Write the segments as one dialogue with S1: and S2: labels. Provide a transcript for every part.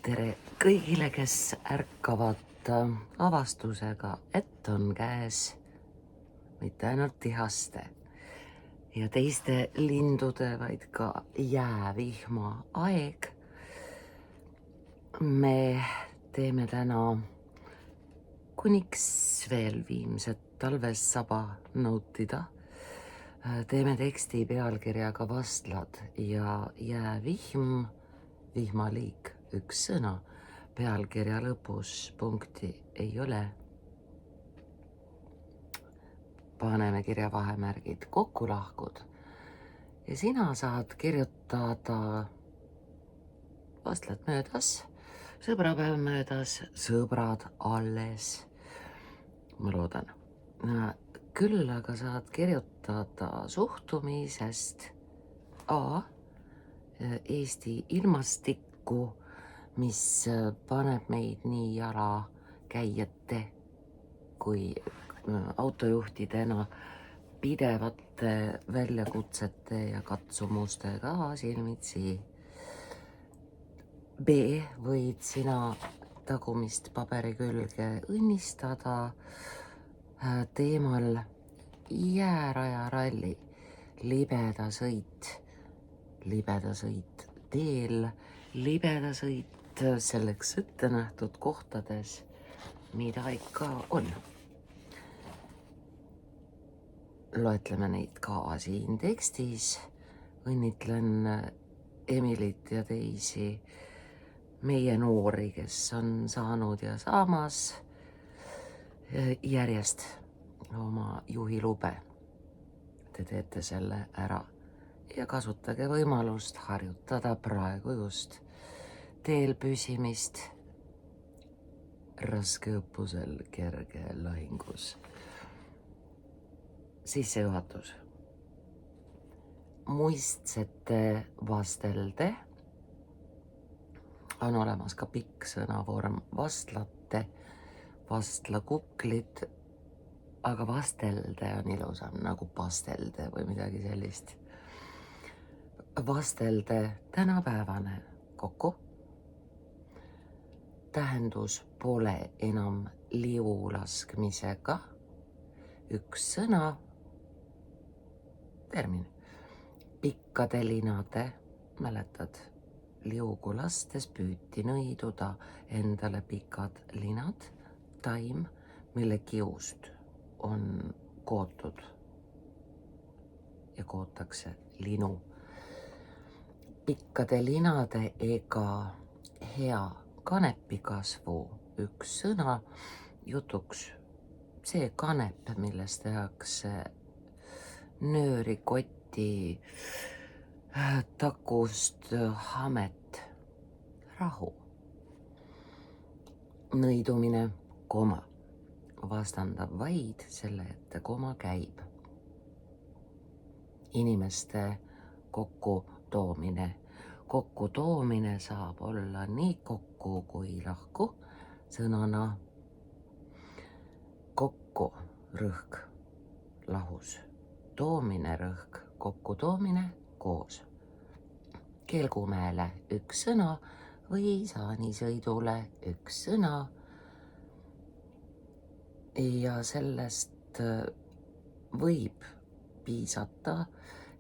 S1: Tere kõigile, kes ärkavad avastusega, et on käes mitte ainult tihaste ja teiste lindude, vaid ka jäävihma aeg. Me teeme täna kuniks veel viimset talvessaba nautida. Teeme teksti pealkirjaga Vastlad ja jäävihm, vihmaliik, üks sõna, pealkirja lõpus punkti ei ole. Paneme kirja vahemärgid kokkulahkud ja sina saad kirjutada vastlad möödas, sõbrapäev möödas, sõbrad alles. Ma loodan. Küll aga saad kirjutada suhtumisest Eesti ilmastikku, mis paneb meid nii jalakäijate kui autojuhtidena pidevate väljakutsete ja katsumustega silmitsi. B, võid sina tagumist paberi külge õnnistada teemal jäärajaralli, libeda sõit teel, libeda sõit selleks ette nähtud kohtades, mida ikka on. Loetleme neid ka siin tekstis. Õnnitlen Emilit ja teisi meie noori, kes on saanud ja saamas järjest oma juhilube. Te teete selle ära ja kasutage võimalust harjutada praegu just teel püsimist raskeõppusel kerge lahingus. Sissejuhatus. Muistsete vastelde on olemas ka pikk sõnavorm vastlate, vastlakuklid, aga vastelde on ilusam nagu pastelde või midagi sellist. Vastlede tänapäevane kokku. Tähendus pole enam liu laskmisega. Üks sõna, termin. Pikkade linade, mäletad, liugu lastes püüti nõiduda endale pikad linad, taim, mille kiust on kootud ja kootakse linu. Pikkade linade ega hea kanepikasvu üks sõna jutuks. See kanep, millest tehakse nööri kotti takust hamet, rahu. Nõidumine, koma, vastandab vaid selle ette koma käib. Inimeste kokkutoomine. Kokkutoomine saab olla nii kokku kui lahku sõnana. Kokku, rõhk, lahus. Toomine, rõhk, kokkutoomine, koos. Kelgumäele üks sõna või saanisõidule üks sõna. Ja sellest võib piisata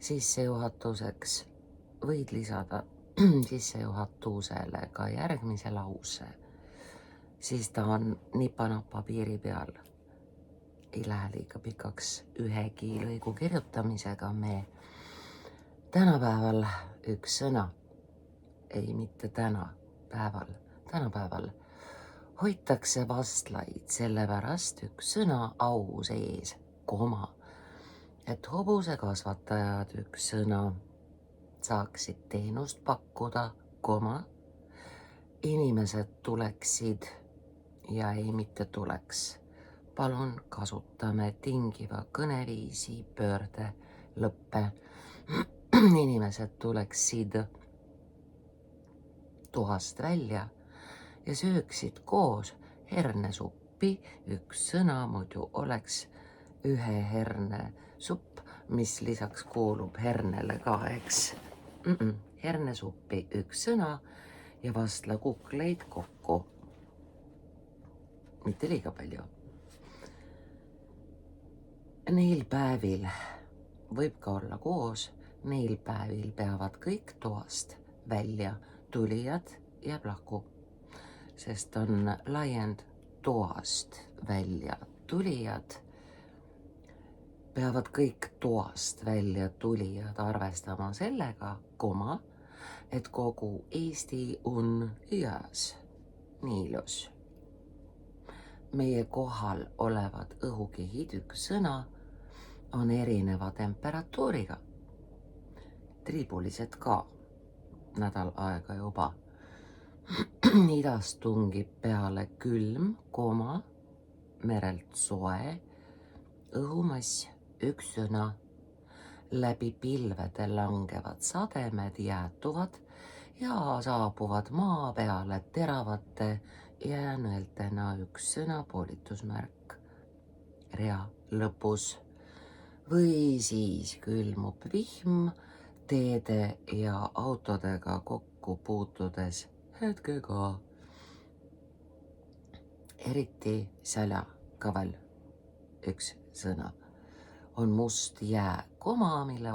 S1: sissejuhatuseks, võid lisada sissejuhatusele ka järgmise lause, siis ta on nipa-napa piiri peal. Ei lähe liiga pikaks ühegi lõigu kirjutamisega. Me tänapäeval üks sõna, ei mitte tänapäeval hoitakse vastlaid sellepärast üks sõna au sees, koma, et hobusekasvatajad üks sõna saaksid teenust pakkuda, koma, inimesed tuleksid ja ei mitte tuleks. Palun kasutame tingiva kõneviisi pöörde lõppe. Inimesed tuleksid tuhast välja ja sööksid koos hernesuppi, üks sõna, muidu oleks ühe herne supp, mis lisaks kuulub hernele ka, eks. Hernesuppi üks sõna ja vastlakukleid kokku. Mitte liiga palju. Neil päevil võib ka olla koos, neil päevil peavad kõik toast välja tulijad jääb lahku, sest on laiend toast välja tulijad. Peavad kõik toast välja tulijad arvestama sellega, et kogu Eesti on jääs. Nii ilus. Meie kohal olevad õhukihid, üks sõna, on erineva temperatuuriga. Triibulised ka, nädal aega juba. Idast tungib peale külm, merelt soe, õhumass, üks sõna. Läbi pilvede langevad sademed jäätuvad ja saabuvad maa peale teravate jäänõeltena, üks sõna, poolitusmärk rea lõpus. Või siis külmub vihm teede ja autodega kokku puutudes hetkega. Eriti sälja kaval, üks sõna, on must jää, mille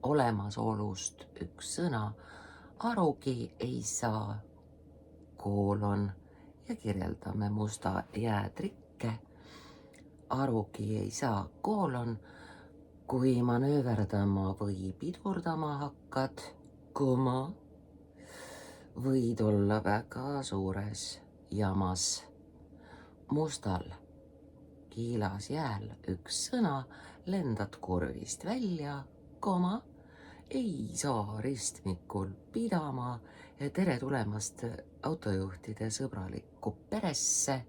S1: olemasolust üks sõna arugi ei saa, ja kirjeldame musta jää trikke. Arugi ei saa, kui manööverdama või pidurdama hakkad, võid olla väga suures jamas. Mustal kiilas jääl üks sõna, lendad kurvist välja, ei saa ristmikul pidama ja tere tulemast autojuhtide sõbralikku peresse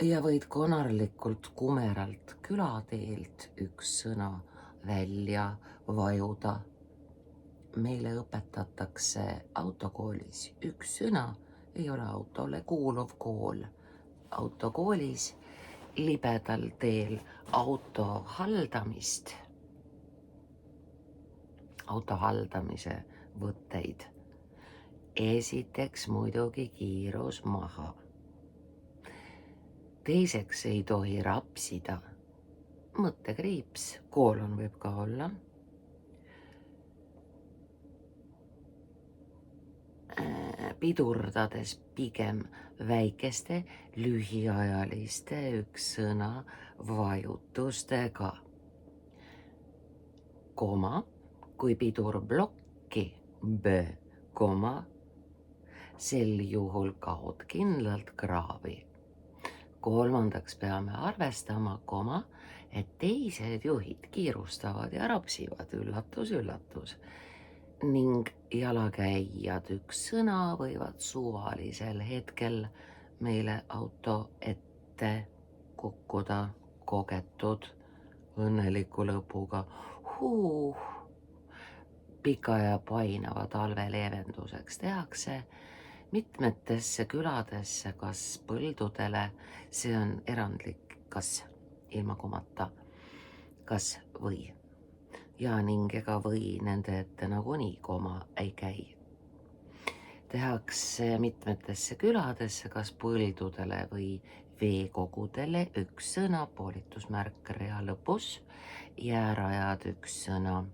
S1: ja võid konarlikult kumeralt külateelt üks sõna välja vajuda. Meile õpetatakse autokoolis üks sõna, ei ole autole kuuluv kool. Autokoolis libedal teel auto haldamise võtteid. Esiteks muidugi kiirus maha. Teiseks ei tohi rapsida. Mõttekriips, koolon võib ka olla. Pidurdades pigem väikeste lühiajaliste üks sõna vajutustega. Kui pidur blokki, sel juhul kaod kindlalt kraavi. Kolmandaks peame arvestama, et teised juhid kiirustavad ja rapsivad, üllatus, üllatus. Ning jalakäijad üks sõna võivad suvalisel hetkel meile auto ette kukkuda kogetud õnneliku lõpuga. Pika ja painava talve leevenduseks tehakse mitmetesse küladesse, kas põldudele, see on erandlik, kas ilma komata, kas või. Ja ning ega või nende ette nagunii ei käi. Tehakse mitmetesse küladesse, kas põldudele või veekogudele üks sõna, poolitusmärk rea lõpus, jäärajad üks sõna.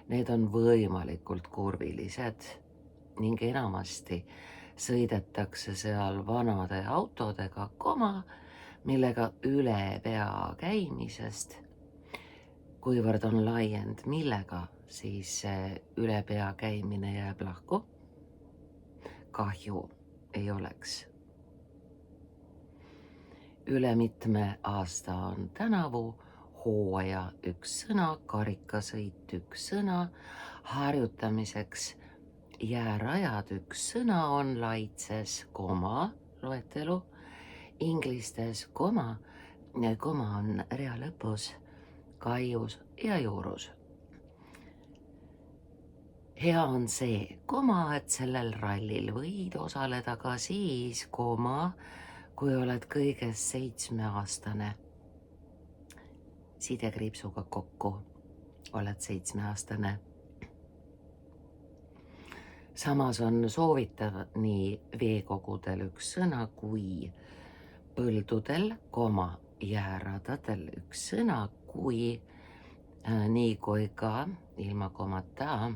S1: Need on võimalikult kurvilised ning enamasti sõidetakse seal vanade autodega, millega üle pea käimisest, kuivõrd on laiend, millega siis üle pea käimine jääb lahku, kahju ei oleks. Üle mitme aasta on tänavu hooaja üks sõna, karikasõit üks sõna, harjutamiseks jäärajad üks sõna on laitses, loetelu, inglistes koma on rea lõpus, kaius ja juurus. Hea on see, et sellel rallil võid osaleda ka siis, kui oled kõigest 7-aastane. Sidekriipsuga kokku oled 7-aastane. Samas on soovitav nii veekogudel üks sõna kui põldudel, jääradadel üks sõna kui nii kui ka ilma komata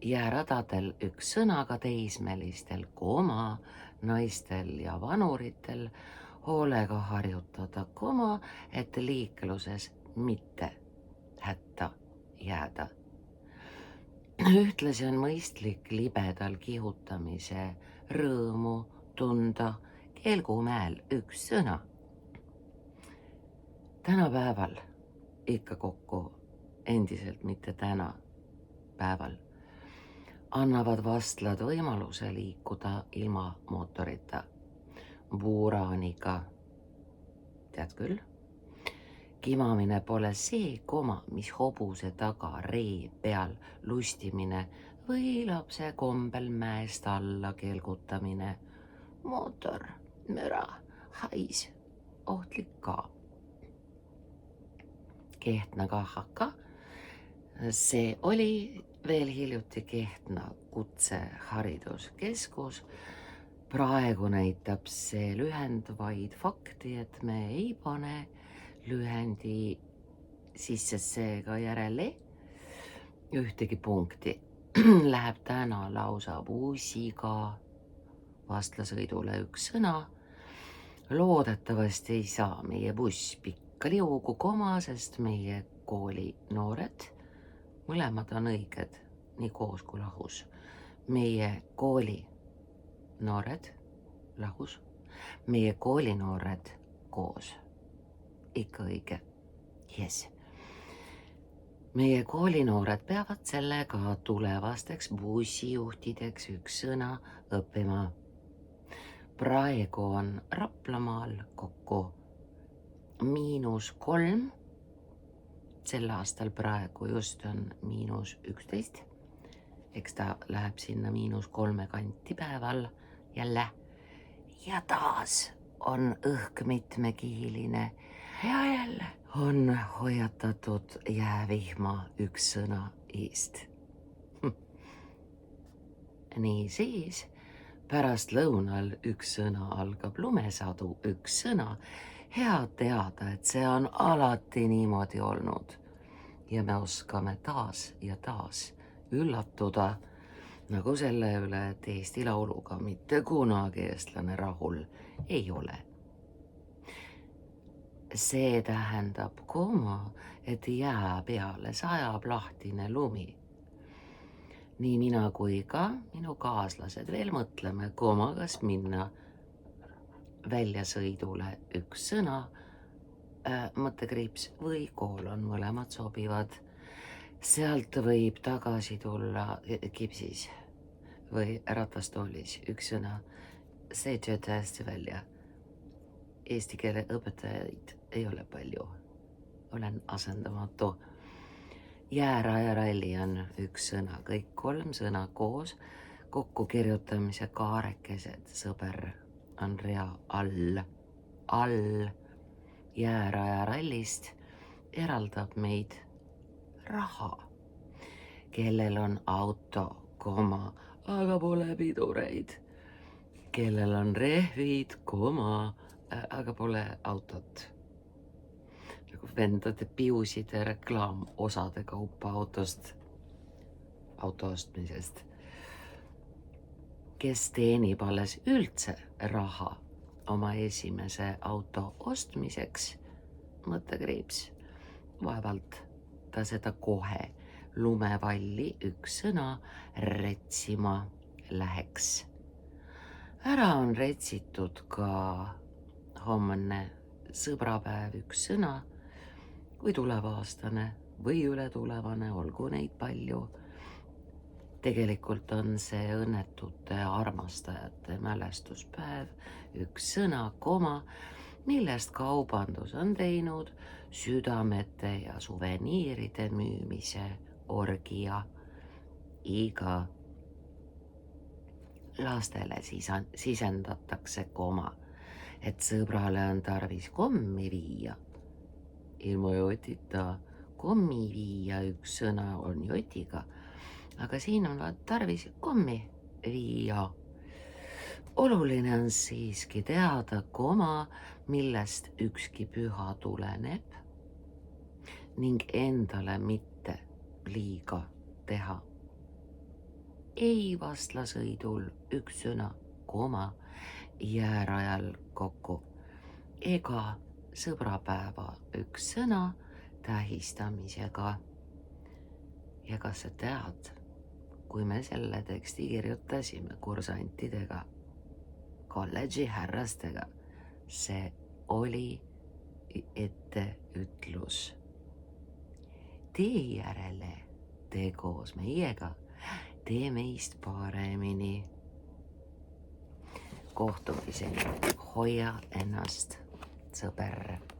S1: jääradadel üks sõna ka teismelistel, naistel ja vanuritel hoolega harjutada, et liikluses mitte hätta jääda. Ühtlasi on mõistlik libedal kihutamise rõõmu tunda Kelgumäel üks sõna. Tänapäeval ikka kokku, endiselt mitte tänapäeval, annavad vastlad võimaluse liikuda ilma mootorita. Buuraaniga, tead küll, kimamine pole see, mis hobuse taga ree peal lustimine või lapse kombel mäest alla kelgutamine. Mootor, müra, hais, ohtlik ka. Kehtna kahaka, see oli veel hiljuti Kehtna kutsehariduskeskus. Praegu näitab see lühend vaid fakti, et me ei pane lühendi sisse seega järele ühtegi punkti. Läheb täna lausa bussiga vastlasõidule üks sõna. Loodetavasti ei saa meie buss pikka liugu, sest meie kooli noored, mõlemad on õiged, nii koos kui lahus. Meie kooli noored lahus, meie koolinoored koos. Ikka õige. Yes. Meie koolinoored peavad sellega tulevasteks bussijuhtideks üks sõna õppima. Praegu on Raplamaal kokku -3. Sel aastal praegu just on -11. Eks ta läheb sinna -3 kanti päeval jälle. Ja taas on õhk mitmekihiline ja jälle on hoiatatud jäävihma üks sõna eest. Niisiis, pärast lõunal üks sõna algab lumesadu üks sõna. Hea teada, et see on alati niimoodi olnud ja me oskame taas ja taas üllatuda, nagu selle üle, et Eesti Lauluga mitte kunagi eestlane rahul ei ole. See tähendab, et jää peale sajab lahtine lumi. Nii mina kui ka minu kaaslased veel mõtleme, kas minna väljasõidule üks sõna, mõttekriips või koolon, mõlemad sobivad. Sealt võib tagasi tulla kipsis või ratastoolis üks sõna. See töö täiesti välja. Eesti keele õpetajaid ei ole palju. Olen asendamatu. Jäärajaralli on üks sõna, kõik 3 sõna koos, kokkukirjutamise kaarekesed, sõber on rea all. Jäärajarallist eraldab meid raha. Kellel on auto, aga pole pidureid. Kellel on rehvid, aga pole autot. Nagu vendade piuside reklaam osade kaupa auto ostmisest. Kes teenib alles üldse raha oma esimese auto ostmiseks, mõttekriips, vaevalt ta seda kohe lumevalli üks sõna retsima läheks. Ära on retsitud ka homne sõbrapäev üks sõna või tulevaastane või ületulevane, olgu neid palju. Tegelikult on see õnnetute armastajate mälestuspäev üks sõna, millest kaubandus on teinud südamete ja suveniiride müümise orgia. Iga lastele sisendatakse, et sõbrale on tarvis kommi viia. Ilma jotita kommi viia, üks sõna on jotiga, aga siin on tarvis kommi viia. Oluline on siiski teada koma, millest ükski püha tuleneb ning endale mitte liiga teha. Ei vastlasõidul üks sõna, koma, jäärajal kokku ega sõbrapäeva üks sõna tähistamisega. Ja kas sa tead, kui me selle teksti kirjutasime kursantidega, kolledži härrastega, see oli etteütlus. Tee järele, tee koos meiega, tee meist paremini. Kohtumiseni, hoia ennast, sõber.